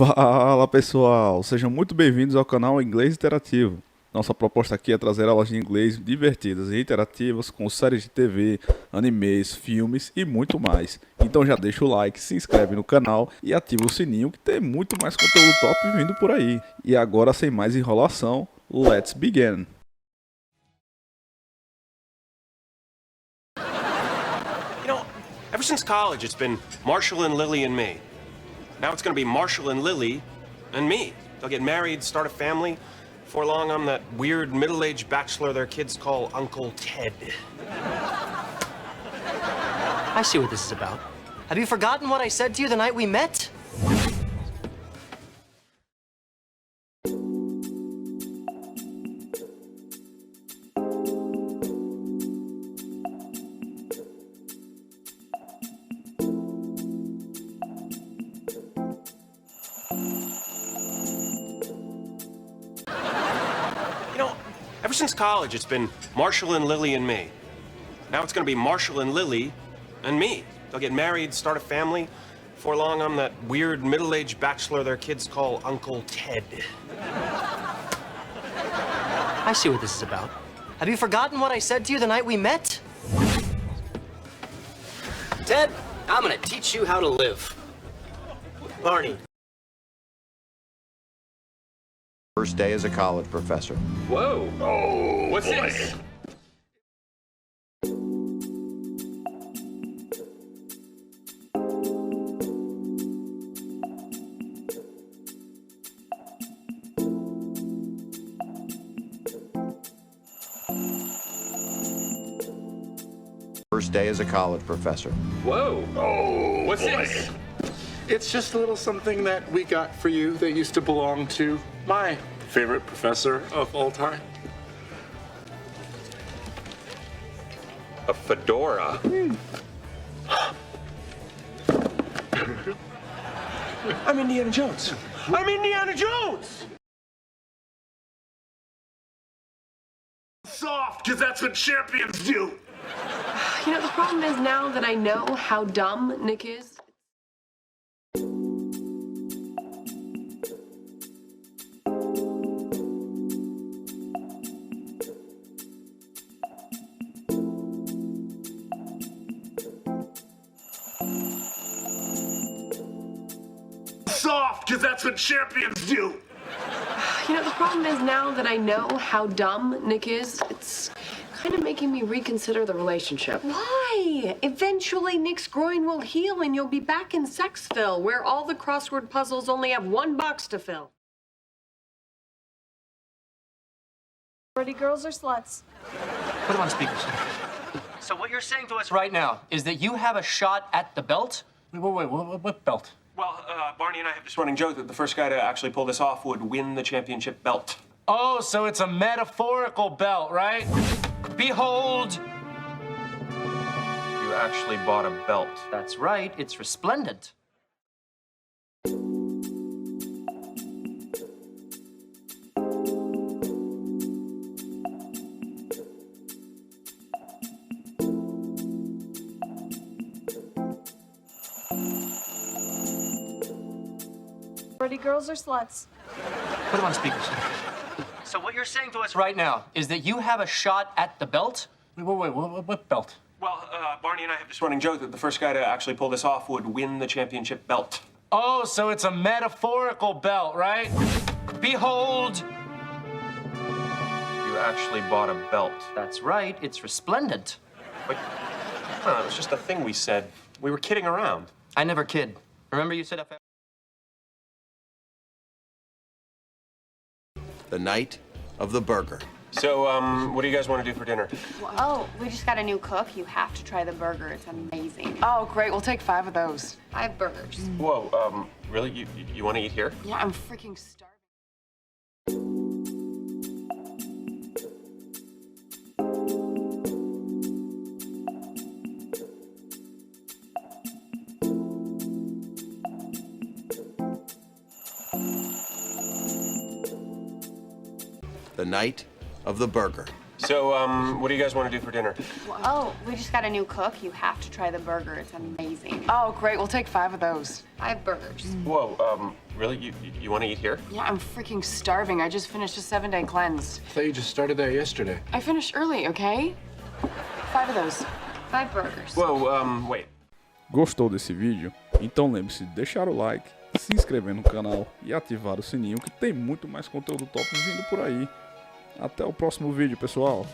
Fala pessoal, sejam muito bem-vindos ao canal Inglês Interativo. Nossa proposta aqui é trazer aulas de inglês divertidas e interativas com séries de TV, animes, filmes e muito mais. Então já deixa o like, se inscreve no canal e ativa o sininho que tem muito mais conteúdo top vindo por aí. E agora, sem mais enrolação, let's begin! Ever since college, it's been Marshall and Lily and me. Now it's going to be Marshall and Lily and me. They'll get married, start a family. Before long, I'm that weird middle-aged bachelor their kids call Uncle Ted. I see what this is about. Have you forgotten what I said to you the night we met? Ever since college, it's been Marshall and Lily and me. Now it's going to be Marshall and Lily and me. They'll get married, start a family. Before long, I'm that weird middle-aged bachelor their kids call Uncle Ted. I see what this is about. Have you forgotten what I said to you the night we met? Ted, I'm gonna teach you how to live. Barney. First day as a college professor. Whoa. Oh, what's this? First day as a college professor. Whoa. Oh, what's this? It's just a little something that we got for you that used to belong to my favorite professor of all time. A fedora. I'm Indiana Jones. I'm Indiana Jones! Soft, because that's what champions do. You know, the problem is now that I know how dumb Nick is. Soft, because that's what champions do. You know, the problem is now that I know how dumb Nick is, it's kind of making me reconsider the relationship. Why? Eventually, Nick's groin will heal and you'll be back in Sexville, where all the crossword puzzles only have one box to fill. Pretty girls are sluts. Put him on speaker. So what you're saying to us right now is that you have a shot at the belt? Wait, what belt? Well, Barney and I have this running joke that the first guy to actually pull this off would win the championship belt. Oh, so it's a metaphorical belt, right? Behold! You actually bought a belt. That's right, it's resplendent. Pretty girls are sluts. Put him on speaker. So what you're saying to us right now is that you have a shot at the belt? Wait, what belt? Well, Barney and I have this running joke that the first guy to actually pull this off would win the championship belt. Oh, so it's a metaphorical belt, right? Behold! You actually bought a belt. That's right, it's resplendent. But, no, it was just a thing we said. We were kidding around. I never kid. Remember you said if The night of the burger. So, what do you guys want to do for dinner? Oh, we just got a new cook. You have to try the burger. It's amazing. Oh, great. We'll take 5 of those. 5 burgers. Whoa, really? You want to eat here? Yeah, I'm freaking starving. The night of the burger. So, what do you guys want to do for dinner? Oh, we just got a new cook. You have to try the burger. It's amazing. amazing. Oh, great. We'll take 5 of those. 5 burgers. Whoa, really? You want to eat here? Yeah, I'm freaking starving. I just finished a 7-day cleanse. I thought you just started that yesterday. I finished early, okay? 5 of those. 5 burgers. Whoa, wait. Gostou desse vídeo? Então lembre-se de deixar o like, se inscrever no canal e ativar o sininho que tem muito mais conteúdo top vindo por aí. Até o próximo vídeo, pessoal!